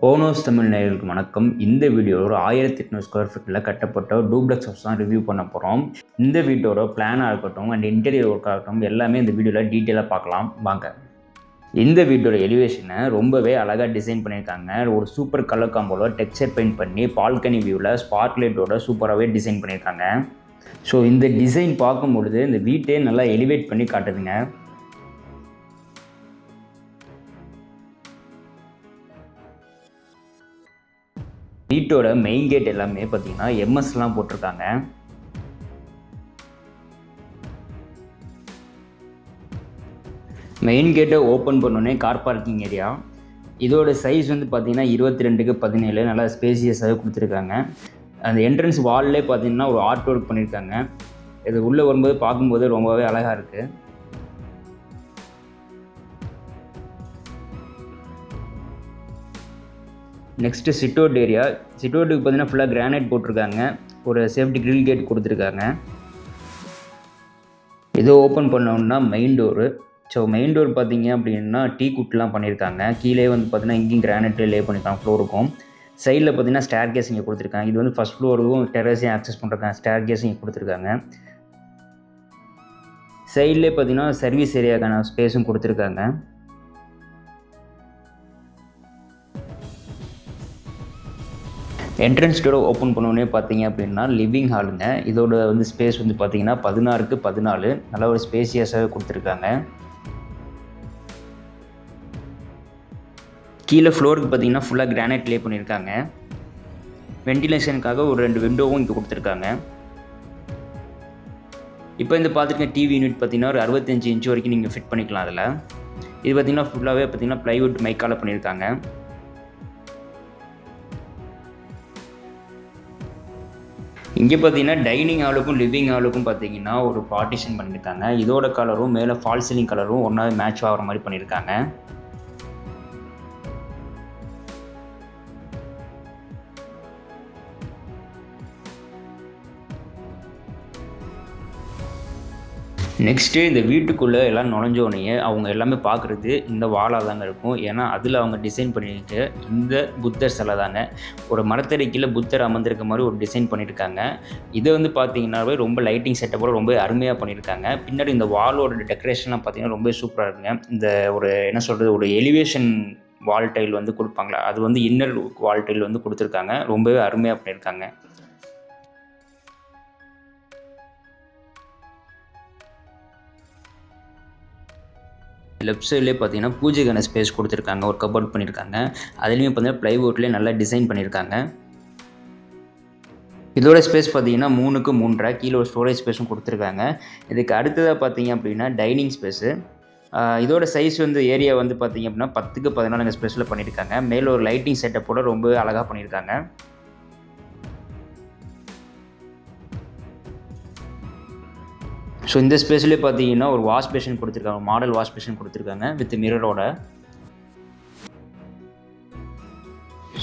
ஓனோஸ் தமிழ் நேயர்களுக்கு வணக்கம். இந்த வீடியோ ஒரு 1800 ஸ்கொயர் ஃபீட்டில் கட்டப்பட்ட டூப்ளெக்ஸ் ஹவுஸ் தான் ரிவ்யூ பண்ண போகிறோம். இந்த வீட்டோட பிளானாக இருக்கட்டும் அண்ட் இன்டீரியர் ஒர்க் ஆகட்டும் எல்லாமே இந்த வீடியோவில் டீட்டெயிலாக பார்க்கலாம் வாங்க. இந்த வீட்டோட எலிவேஷனை ரொம்பவே அழகாக டிசைன் பண்ணியிருக்காங்க. ஒரு சூப்பர் கலர் காம்போவில் டெக்ஸ்சர் பெயிண்ட் பண்ணி பால்கனி வியூவில் ஸ்பார்க் லைட்டோட சூப்பராகவே டிசைன் பண்ணியிருக்காங்க. ஸோ இந்த டிசைன் பார்க்கும்பொழுது இந்த வீட்டே நல்லா எலிவேட் பண்ணி காட்டுதுங்க. வீட்டோட மெயின் கேட் எல்லாமே பார்த்தீங்கன்னா எம்எஸ்லாம் போட்டிருக்காங்க. மெயின் கேட்டை ஓப்பன் பண்ணோன்னே கார் பார்க்கிங் ஏரியா. இதோட சைஸ் வந்து பார்த்தீங்கன்னா 22x17 நல்லா ஸ்பேசியஸாகவே கொடுத்துருக்காங்க. அந்த என்ட்ரன்ஸ் வால்லே பார்த்தீங்கன்னா ஒரு ஆர்ட் ஒர்க் பண்ணியிருக்காங்க. இது உள்ளே வரும்போது பார்க்கும்போது ரொம்பவே அழகாக இருக்குது. Next sit-out area. சிட்டவுட்டுக்கு பார்த்தீங்கன்னா ஃபுல்லாக கிரானைட் போட்டிருக்காங்க. ஒரு சேஃப்டி கிரில் கேட் கொடுத்துருக்காங்க. இதை ஓப்பன் பண்ணோம்னா main door. So main door பார்த்தீங்க அப்படின்னா டீ குட்லாம் பண்ணியிருக்காங்க. கீழே வந்து பார்த்தீங்கன்னா இங்கேயும் கிரானைட்லேயே லே பண்ணியிருக்காங்க ஃப்ளோருக்கும். சைடில் பார்த்தீங்கன்னா ஸ்டேர் கேஸ் இங்கே கொடுத்துருக்காங்க. இது வந்து ஃபஸ்ட் ஃப்ளோருக்கும் டெரஸையும் ஆக்சஸ் பண்ணுறாங்க. ஸ்டேர் கேஸ் இங்கே கொடுத்துருக்காங்க. சைட்லேயே பார்த்தீங்கன்னா சர்வீஸ் ஏரியாக்கான ஸ்பேஸும் கொடுத்துருக்காங்க. என்ட்ரன்ஸ் டோரை ஓப்பன் பண்ணோன்னே பார்த்தீங்க அப்படின்னா லிவிங் ஹாலுங்க. இதோட வந்து ஸ்பேஸ் வந்து பார்த்தீங்கன்னா 16x14 நல்ல ஒரு ஸ்பேசியஸாகவே கொடுத்துருக்காங்க. கீழே ஃப்ளோருக்கு பார்த்தீங்கன்னா ஃபுல்லாக கிரானைட் லே பண்ணியிருக்காங்க. வென்டிலேஷனுக்காக ஒரு 2 விண்டோவும் இங்கே கொடுத்துருக்காங்க. இப்போ இந்த பார்த்துருக்க டிவி யூனிட் பார்த்தீங்கன்னா ஒரு 65 இன்ச் வரைக்கும் நீங்கள் ஃபிட் பண்ணிக்கலாம். அதில் இது பார்த்தீங்கன்னா ஃபுல்லாகவே பார்த்தீங்கன்னா ப்ளைவுட் மைக்கால் பண்ணியிருக்காங்க. இங்கே பார்த்தீங்கன்னா டைனிங் ஹாலுக்கும் லிவிங் ஹாலுக்கும் பார்த்தீங்கன்னா ஒரு பார்ட்டிஷன் பண்ணியிருக்காங்க. இதோட கலரும் மேலே ஃபால் சீலிங் கலரும் ஒன்றாவே மேட்ச் ஆகிற மாதிரி பண்ணியிருக்காங்க. நெக்ஸ்ட்டு இந்த வீட்டுக்குள்ளே எல்லாம் நுழைஞ்சோடனே அவங்க எல்லாமே பார்க்குறது இந்த வாலாக தாங்க இருக்கும். ஏன்னா அதில் அவங்க டிசைன் பண்ணியிருக்க இந்த புத்தர் சிலை தாங்க. ஒரு மரத்தடிக்கையில் புத்தர் அமர்ந்திருக்க மாதிரி ஒரு டிசைன் பண்ணியிருக்காங்க. இதை வந்து பார்த்தீங்கன்னாவே ரொம்ப லைட்டிங் செட்டப்போட ரொம்ப அருமையாக பண்ணியிருக்காங்க. பின்னாடி இந்த வாலோட டெக்கரேஷன்லாம் பார்த்தீங்கன்னா ரொம்ப சூப்பராக இருக்குங்க. இந்த ஒரு என்ன சொல்கிறது ஒரு எலிவேஷன் வால் டைல் வந்து கொடுப்பாங்களா அது வந்து இன்னர் வால் டைல் வந்து கொடுத்துருக்காங்க. ரொம்பவே அருமையாக பண்ணியிருக்காங்க. லெஃப்ட் சைட்லேயே பார்த்தீங்கன்னா பூஜைக்கான ஸ்பேஸ் கொடுத்துருக்காங்க. ஒரு கபோர்ட் பண்ணியிருக்காங்க. அதுலேயும் பார்த்தீங்கன்னா ப்ளைவுட்லேயே நல்லா டிசைன் பண்ணியிருக்காங்க. இதோட ஸ்பேஸ் பார்த்தீங்கன்னா 3x3.5 கீழே ஒரு ஸ்டோரேஜ் ஸ்பேஸும் கொடுத்துருக்காங்க. இதுக்கு அடுத்ததாக பார்த்தீங்க அப்படின்னா டைனிங் ஸ்பேஸு. இதோட சைஸ் வந்து ஏரியா வந்து பார்த்தீங்க அப்படின்னா 10x14 ஸ்பேஸில் பண்ணியிருக்காங்க. மேலே ஒரு லைட்டிங் செட்டப்போட ரொம்பவே அழகாக பண்ணியிருக்காங்க. ஸோ இந்த ஸ்பேஸ்லேயே பார்த்தீங்கன்னா ஒரு வாஷ் பேஷன் கொடுத்துருக்காங்க. மாடல் வாஷ் பேஷன் கொடுத்துருக்காங்க வித் மிரரோட.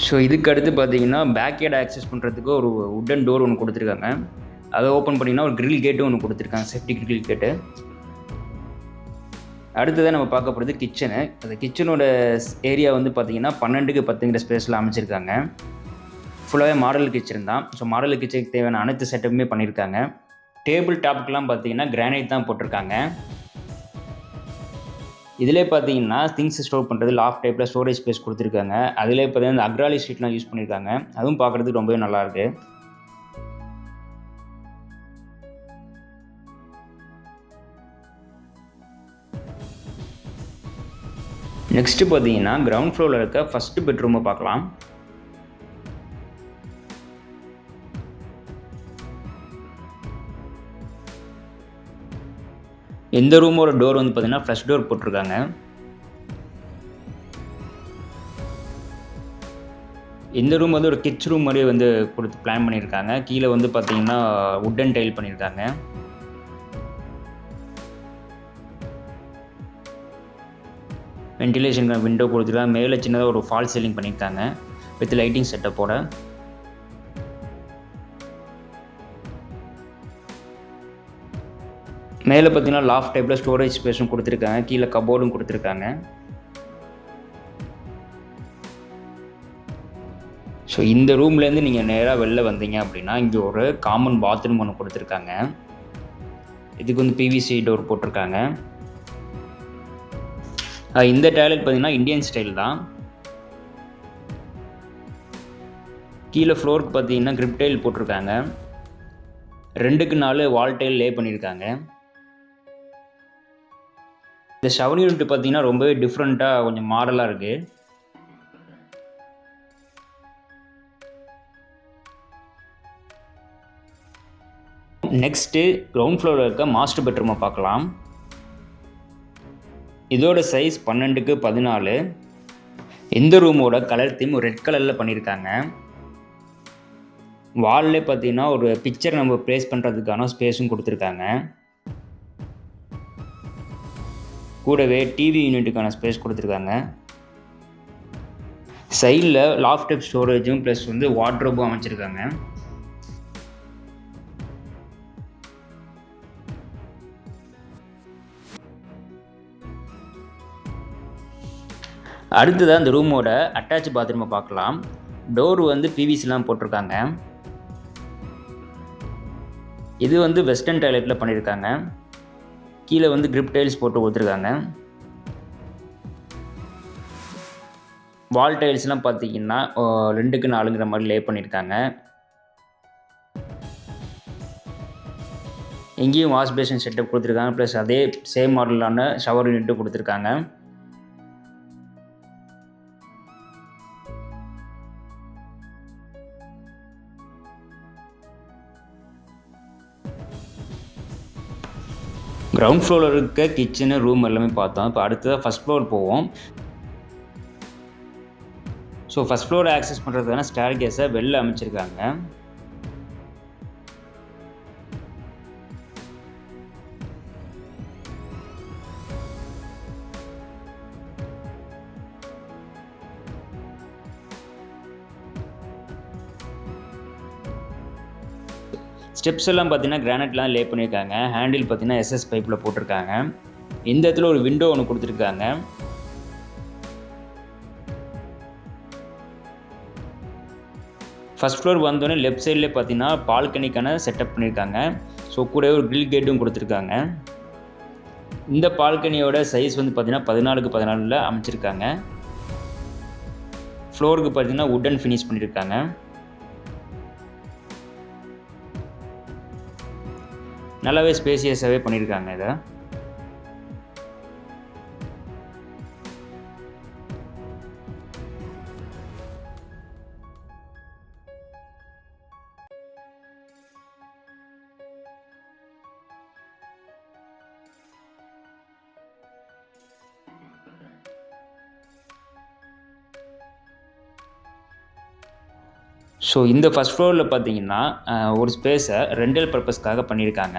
ஸோ இதுக்கு அடுத்து பார்த்தீங்கன்னா பேக் யார்டு ஆக்சஸ் பண்ணுறதுக்கு ஒரு உட்டன் டோர் ஒன்று கொடுத்துருக்காங்க. அதை ஓப்பன் பண்ணிங்கன்னா ஒரு கிரில் கேட்டும் ஒன்று கொடுத்துருக்காங்க. சேஃப்டி கிரில் கேட்டு. அடுத்ததான் நம்ம பார்க்க போகிறது கிச்சனு. அந்த கிச்சனோட ஏரியா வந்து பார்த்தீங்கன்னா 12x10 ஸ்பேஸில் அமைச்சிருக்காங்க. ஃபுல்லாகவே மாடல் கிச்சன் தான். ஸோ மாடல் கிச்சனுக்கு தேவையான அனைத்து செட்டப்புமே பண்ணியிருக்காங்க. டேபிள் டாப்புக்கெலாம் பார்த்தீங்கன்னா கிரானைட் தான் போட்டிருக்காங்க. இதிலே பார்த்தீங்கன்னா திங்ஸ் ஸ்டோர் பண்ணுறது லாஃப்ட் டைப்பில் ஸ்டோரேஜ் ஸ்பேஸ் கொடுத்துருக்காங்க. அதிலே பார்த்தீங்கன்னா இந்த அக்ராலி ஷீட்லாம் யூஸ் பண்ணியிருக்காங்க. அதுவும் பார்க்குறதுக்கு ரொம்பவே நல்லாயிருக்கு. நெக்ஸ்ட்டு பார்த்தீங்கன்னா கிரவுண்ட் ஃப்ளோரில் இருக்க ஃபஸ்ட்டு பெட்ரூமை பார்க்கலாம். இந்த ரூமோட டோர் வந்து பார்த்தீங்கன்னா ஃப்ளஷ் டோர் போட்டிருக்காங்க. இந்த ரூம் வந்து ஒரு கிட்ஸ் ரூம் மாதிரியே வந்து கொடுத்து பிளான் பண்ணியிருக்காங்க. கீழே வந்து பார்த்தீங்கன்னா உட்டன் டைல் பண்ணியிருக்காங்க. வென்டிலேஷனுக்கு விண்டோ கொடுத்துருக்காங்க. மேலே சின்னதாக ஒரு ஃபால் சீலிங் பண்ணியிருக்காங்க வித் லைட்டிங் செட்டப்போட. மேலே பார்த்தீங்கன்னா லாஃப்ட் டைப்பில் ஸ்டோரேஜ் ஸ்பேஸும் கொடுத்துருக்காங்க. கீழே கபோர்டும் கொடுத்துருக்காங்க. ஸோ இந்த ரூம்லேருந்து நீங்கள் நேராக வெளில வந்தீங்க அப்படின்னா இங்கே ஒரு காமன் பாத்ரூம் ஒன்று கொடுத்துருக்காங்க. இதுக்கு வந்து பிவிசி டோர் போட்டிருக்காங்க. இந்த டாய்லெட் பார்த்தீங்கன்னா இந்தியன் ஸ்டைல் தான். கீழே ஃப்ளோருக்கு பார்த்தீங்கன்னா கிரிப் டைல் போட்டிருக்காங்க. 2க்கு 4 வால் டைல் லே பண்ணியிருக்காங்க. இந்த ஷவர் யூனிட் பார்த்தீங்கன்னா ரொம்பவே டிஃப்ரெண்ட்டாக கொஞ்சம் மாடலாக இருக்குது. நெக்ஸ்ட்டு கிரவுண்ட் ஃப்ளோரில் இருக்க மாஸ்டர் பெட்ரூமை பார்க்கலாம். இதோட சைஸ் 12க்கு 14. இந்த ரூமோட கலர் தீம் ரெட் கலரில் பண்ணியிருக்காங்க. வால்லே பார்த்தீங்கன்னா ஒரு பிக்சர் நம்ம ப்ளேஸ் பண்ணுறதுக்கான ஸ்பேஸும் கொடுத்துருக்காங்க. கூடவே டிவி யூனிட்டுக்கான ஸ்பேஸ் கொடுத்துருக்காங்க. சைடில் லாஃப்ட் டைப் ஸ்டோரேஜும் ப்ளஸ் வந்து வார்ட்ரோபும் அமைச்சிருக்காங்க. அடுத்ததாக இந்த ரூமோட அட்டாச் பாத்ரூமை பார்க்கலாம். டோர் வந்து பிவிசிலாம் போட்டிருக்காங்க. இது வந்து வெஸ்டர்ன் டாய்லெட்டில் பண்ணியிருக்காங்க. கீழே வந்து கிரிப் டைல்ஸ் போட்டு கொடுத்துருக்காங்க. வால் டைல்ஸ்லாம் பார்த்தீங்கன்னா 2க்கு 4ங்கிற மாதிரி லே பண்ணியிருக்காங்க. இங்கேயும் வாஷ் பேஷன் செட்டப் கொடுத்துருக்காங்க. ப்ளஸ் அதே சேம் மாடலான ஷவர் யூனிட்டும் கொடுத்துருக்காங்க. கிரவுண்ட் ஃப்ளோரில் இருக்க கிச்சனு ரூம் எல்லாமே பார்த்தோம். இப்போ அடுத்ததாக ஃபஸ்ட் ஃப்ளோர் போவோம். ஸோ ஃபஸ்ட் ஃப்ளோரை ஆக்சஸ் பண்ணுறதுக்கான ஸ்டேர் கேஸை வெளில அமைச்சிருக்காங்க. ஸ்டெப்ஸ் எல்லாம் பார்த்தீங்கன்னா கிரானைட்லாம் லே பண்ணியிருக்காங்க. ஹேண்டில் பார்த்தீங்கன்னா எஸ்எஸ் பைப்பில் போட்டிருக்காங்க. இந்த இடத்துல ஒரு விண்டோ ஒன்று கொடுத்துருக்காங்க. ஃபஸ்ட் ஃப்ளோர் வந்தோடனே லெஃப்ட் சைட்லேயே பார்த்தீங்கன்னா பால்கனிக்கான செட்டப் பண்ணியிருக்காங்க. ஸோ கூடவே ஒரு கிரில் கேட்டும் கொடுத்துருக்காங்க. இந்த பால்கனியோட சைஸ் வந்து பார்த்தீங்கன்னா 14க்கு 14 அமைச்சிருக்காங்க. ஃப்ளோருக்கு பார்த்தீங்கன்னா வுட்டன் ஃபினிஷ் பண்ணியிருக்காங்க. நல்லாவே ஸ்பேசியஸாகவே பண்ணியிருக்காங்க இதை. ஸோ இந்த ஃபஸ்ட் ஃப்ளோரில் பார்த்தீங்கன்னா ஒரு ஸ்பேஸை ரெண்டல் பர்பஸ்க்காக பண்ணியிருக்காங்க.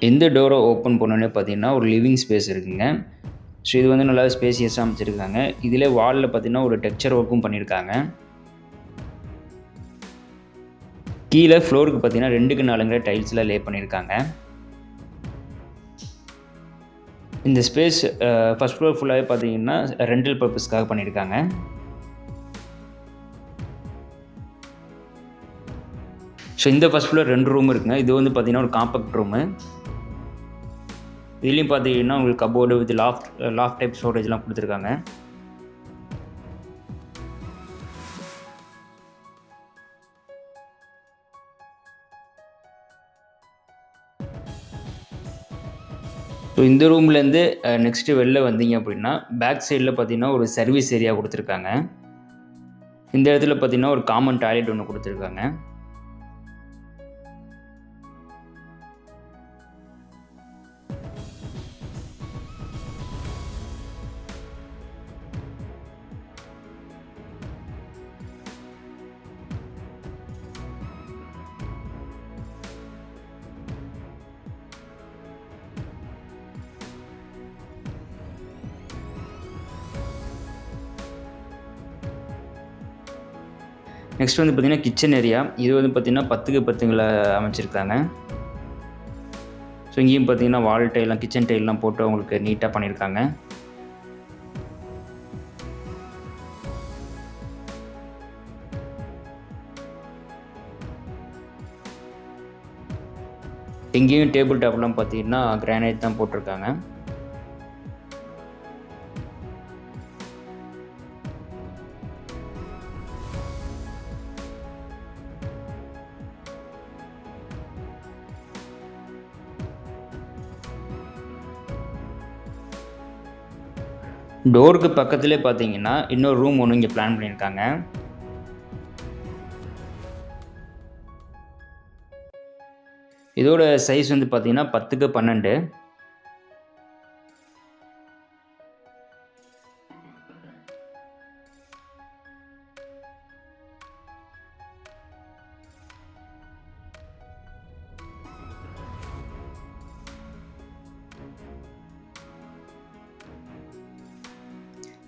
எந்த டோரை ஓப்பன் பண்ணோன்னே பார்த்தீங்கன்னா ஒரு லிவிங் ஸ்பேஸ் இருக்குங்க. ஸோ இது வந்து நல்லா ஸ்பேசியஸாக அமைச்சிருக்காங்க. இதில் வாலில் பார்த்தீங்கன்னா ஒரு டெக்ஸ்சர் ஒர்க்கும் பண்ணியிருக்காங்க. கீழே ஃப்ளோருக்கு பார்த்தீங்கன்னா 2க்கு 4ங்கிற டைல்ஸில் லே பண்ணியிருக்காங்க. இந்த ஸ்பேஸ் ஃபஸ்ட் ஃப்ளோர் ஃபுல்லாகவே பார்த்தீங்கன்னா ரெண்டல் பர்பஸ்க்காக பண்ணியிருக்காங்க. ஸோ இந்த ஃபஸ்ட் ஃப்ளோர் 2 ரூம் இருக்குங்க. இது வந்து பார்த்தீங்கன்னா ஒரு காம்பேக்ட் ரூமு. இதுலேயும் பார்த்தீங்கன்னா உங்களுக்கு கபோர்டு வித் லாஃப்ட் டைப் ஸ்டோரேஜ்லாம் கொடுத்துருக்காங்க. ஸோ இந்த ரூம்லேருந்து நெக்ஸ்ட்டு வெளில வந்தீங்க அப்படின்னா பேக் சைடில் பார்த்தீங்கன்னா ஒரு சர்வீஸ் ஏரியா கொடுத்துருக்காங்க. இந்த இடத்துல பார்த்தீங்கன்னா ஒரு காமன் டாய்லெட் ஒன்று கொடுத்துருக்காங்க. நெக்ஸ்ட் வந்து பார்த்திங்கன்னா கிச்சன் ஏரியா. இது வந்து பார்த்திங்கன்னா 10க்கு 10ங்கள அமைச்சிருக்காங்க. ஸோ இங்கேயும் பார்த்தீங்கன்னா வால் டைல்லாம் கிச்சன் டைல்லாம் போட்டு அவங்களுக்கு நீட்டாக பண்ணியிருக்காங்க. இங்கேயும் டேபிள் டாப்லாம் பார்த்தீங்கன்னா கிரானைட் தான் போட்டிருக்காங்க. டோருக்கு பக்கத்துலேயே பார்த்தீங்கன்னா இன்னொரு ரூம் ஒன்று இங்கே பிளான் பண்ணியிருக்காங்க. இதோட சைஸ் வந்து பார்த்தீங்கன்னா 10க்கு 12.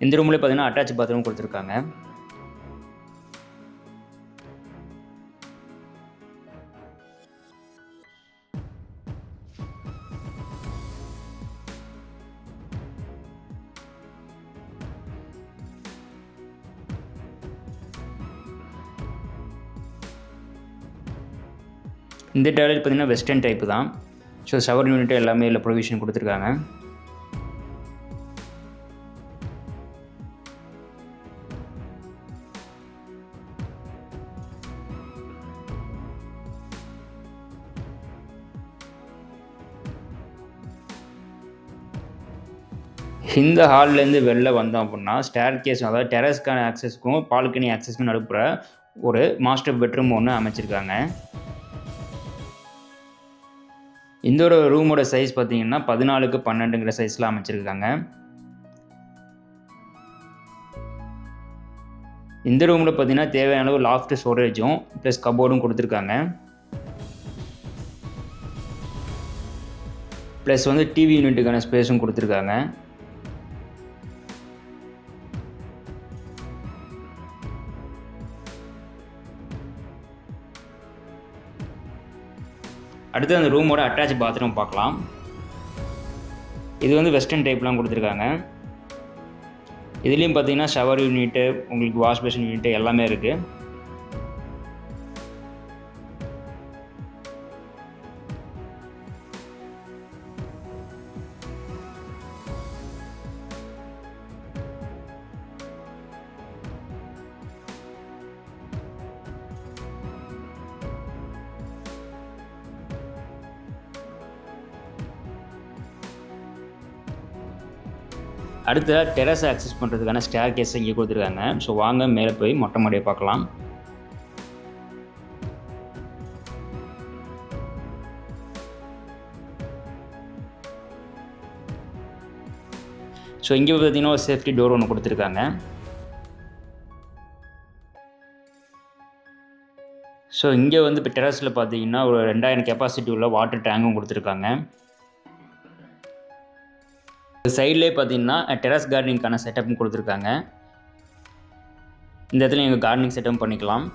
இந்த ரூம்லேயே பார்த்தீங்கன்னா அட்டாச் பாத்ரூம் கொடுத்துருக்காங்க. இந்த டாய்லெட் பார்த்தீங்கன்னா வெஸ்டர்ன் டைப்பு தான். ஸோ ஷவர் யூனிட் எல்லாமே இல்லை ப்ரொவிஷன் கொடுத்துருக்காங்க. இந்த ஹால்லேருந்து வெளில வந்தோம் அப்படின்னா ஸ்டேர்கேஸ், அதாவது டெரஸ்க்கான ஆக்சஸ்க்கும் பால்கனி ஆக்சஸ்க்கும் நடுப்புற ஒரு மாஸ்டர் பெட்ரூம் ஒன்று அமைச்சிருக்காங்க. இந்த ஒரு ரூமோட சைஸ் பார்த்தீங்கன்னா 14க்கு 12ங்கிற சைஸில் அமைச்சிருக்காங்க. இந்த ரூமில் பார்த்தீங்கன்னா தேவையான அளவு லாஃப்ட் ஸ்டோரேஜும் ப்ளஸ் கபோர்டும் கொடுத்துருக்காங்க. ப்ளஸ் வந்து டிவி யூனிட்டுக்கான ஸ்பேஸும் கொடுத்துருக்காங்க. அடுத்து அந்த ரூமோட அட்டாச் பாத்ரூம் பார்க்கலாம். இது வந்து வெஸ்டர்ன் டைப்லாம் கொடுத்துருக்காங்க. இதுலேயும் பார்த்தீங்கன்னா ஷவர் யூனிட்டு, உங்களுக்கு வாஷ் பேஷன் யூனிட்டு எல்லாமே இருக்குது. அடுத்த டெரஸ் ஆக்சஸ் பண்ணுறதுக்கான ஸ்டேர் கேஸ் இங்கே கொடுத்துருக்காங்க. ஸோ வாங்க மேலே போய் மொட்டை மாடியை பார்க்கலாம். ஸோ இங்கே பார்த்தீங்கன்னா ஒரு சேஃப்டி டோர் ஒன்று கொடுத்துருக்காங்க. ஸோ இங்கே வந்து இப்போ டெரஸில் பார்த்தீங்கன்னா ஒரு 2000 கெப்பாசிட்டி உள்ள வாட்டர் டேங்கும் கொடுத்துருக்காங்க. சைட்லேயே பார்த்தீங்கன்னா டெரஸ் கார்டனிங்கான செட்டப்பும் கொடுத்துருக்காங்க. இந்த இடத்துல நீங்கள் கார்டனிங் செட்டப் பண்ணிக்கலாம்.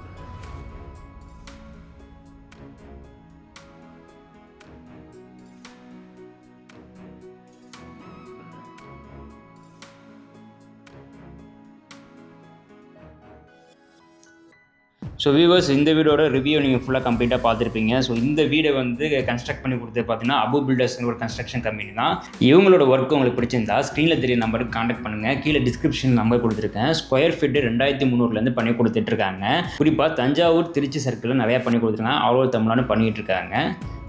ஸோ வியூவர்ஸ், இந்த வீடோட ரிவ்யூ நீங்கள் ஃபுல்லாக கம்ப்ளீட்டாக பார்த்துருப்பீங்க. ஸோ இந்த வீடை வந்து கன்ஸ்ட்ரக்ட் பண்ணி கொடுத்தது பார்த்தீங்கன்னா அபு பில்டர்ஸ்னு ஒரு கன்ஸ்ட்ரக்ஷன் கம்பெனி தான். இவங்களோட ஒர்க் உங்களுக்கு பிடிச்சிருந்தா ஸ்க்ரீனில் தெரிய நம்பருக்கு காண்டாக்ட் பண்ணுங்கள். கீழே டிஸ்கிரிப்ஷன் நம்பர் கொடுத்துருக்கேன். ஸ்கொயர் ஃபீட் 2300 பண்ணி கொடுத்துட்ருக்காங்க. குறிப்பாக தஞ்சாவூர், திருச்சி சர்க்கிளில் நிறையா பண்ணி கொடுத்துருக்காங்க. அவ்வளோ தமிழ்நாடு பண்ணிகிட்டு இருக்காங்க.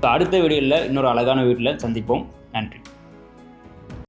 ஸோ அடுத்த வீடியோவில் இன்னொரு அழகான வீட்டில் சந்திப்போம். நன்றி.